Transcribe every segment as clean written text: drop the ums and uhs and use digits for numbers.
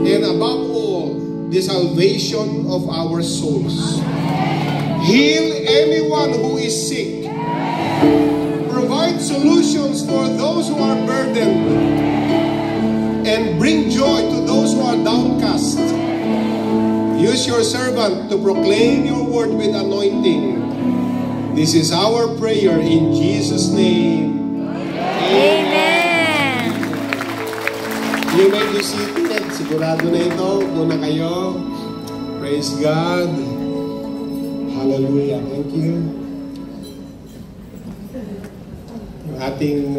and above all, the salvation of our souls. Heal anyone who is sick. Provide solutions for those who are burdened. And bring joy to those who are downcast. Use your servant to proclaim your word with anointing. This is our prayer in Jesus' name. Amen. You may be seated. Sigurado na ito. Muna kayo. Praise God. Hallelujah. Thank you. Yung ating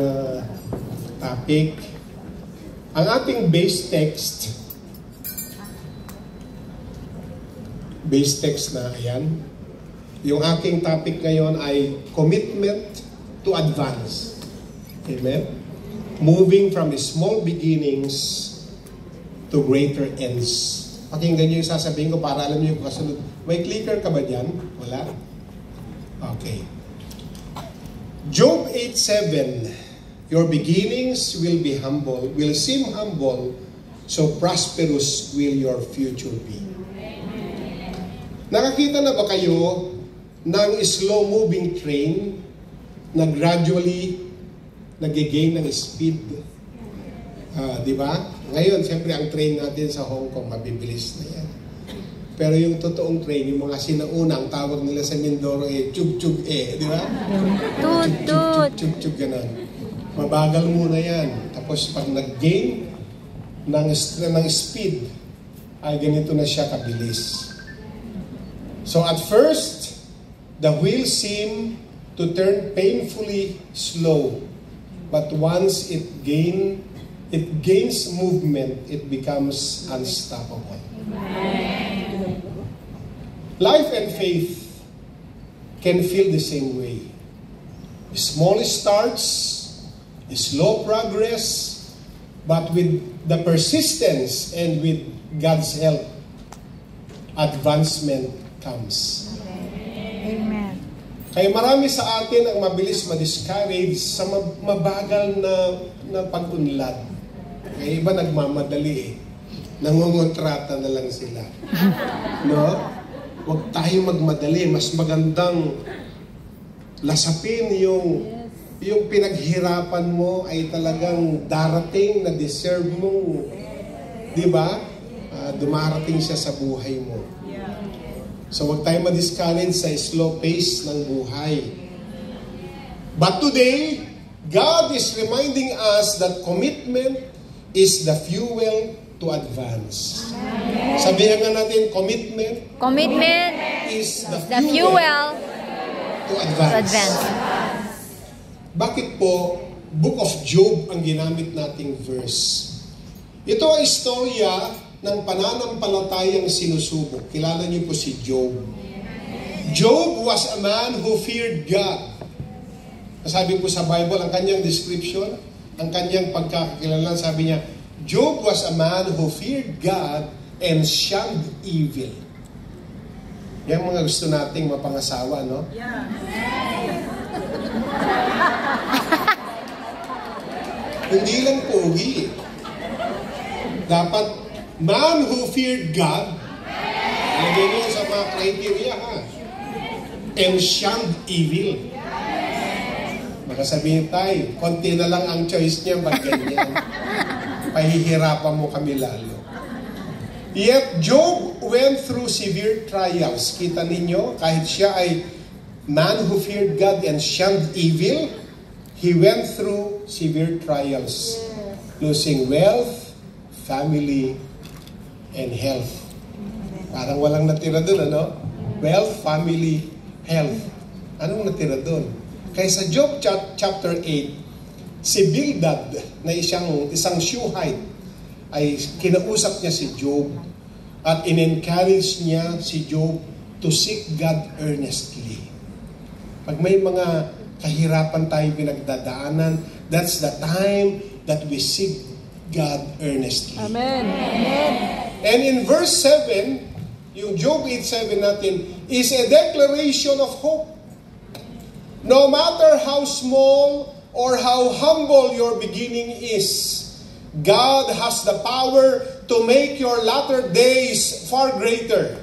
topic. Ang ating base text na ayan. Yung aking topic ngayon ay commitment to advance. Amen? Moving from the small beginnings to greater ends. Pakinggan nyo yung sasabihin ko para alam nyo yung kasunod. May clicker ka ba dyan? Wala? Okay. Job 8:7. Your beginnings will be humble, will seem humble, so prosperous will your future be. Nakakita na ba kayo ng slow-moving train na gradually nag-gain ng speed? Di ba? Ngayon, siyempre, ang train natin sa Hong Kong, mabibilis na yan. Pero yung totoong train, yung mga sinauna, ang tawag nila sa Mindoro chug-chug di ba? Tut-tut. Chug-chug, ganon. Mabagal muna yan. Tapos pag nag-gain ng speed, ay ganito na siya kabilis. So at first, the wheels seem to turn painfully slow. But once it gains movement, it becomes unstoppable. Amen. Life and faith can feel the same way. Small starts, slow progress, but with the persistence and with God's help, advancement comes. Amen. Kaya marami sa atin ang mabilis ma-discourage sa mabagal na pag-unlad. Kaya iba nagmamadali Nangungontrata na lang sila. No? Huwag tayo magmadali. Mas magandang lasapin yung pinaghirapan mo ay talagang darating na deserve mo. Di ba? Dumarating siya sa buhay mo. So huwag tayo ma-discourage sa slow pace ng buhay. But today, God is reminding us that commitment is the fuel to advance. Sabihan nga natin, commitment is the fuel to advance. Bakit po Book of Job ang ginamit nating verse? Ito ay istorya ng pananampalatayang sinusubok. Kilala niyo po si Job. Job was a man who feared God. Sabi po sa Bible, ang kanyang description, ang kanyang pagkakakilala, sabi niya, Job was a man who feared God and shunned evil. Yan mga gusto nating mapangasawa, no? Yeah. Hindi lang pogi. Dapat, man who feared God, lagyan niyo sa mga criteria, ha? And shunned evil. Baka sabihin tayo, konti na lang ang choice niya, ba't ganyan? Pahihirapan mo kami lalo. Yet, Job went through severe trials. Kita ninyo, kahit siya ay man who feared God and shunned evil, he went through severe trials. Losing wealth, family, and health. Parang walang natira doon, ano? Wealth, family, health. Anong natira doon? Kaya sa Job chapter 8, si Bildad na isang Shuhite ay kinausap niya si Job at in-encourage niya si Job to seek God earnestly. Pag may mga kahirapan tayo pinagdadaanan, that's the time that we seek God earnestly. Amen. Amen. And in verse 7, yung Job 8:7 natin, is a declaration of hope. No matter how small or how humble your beginning is, God has the power to make your latter days far greater.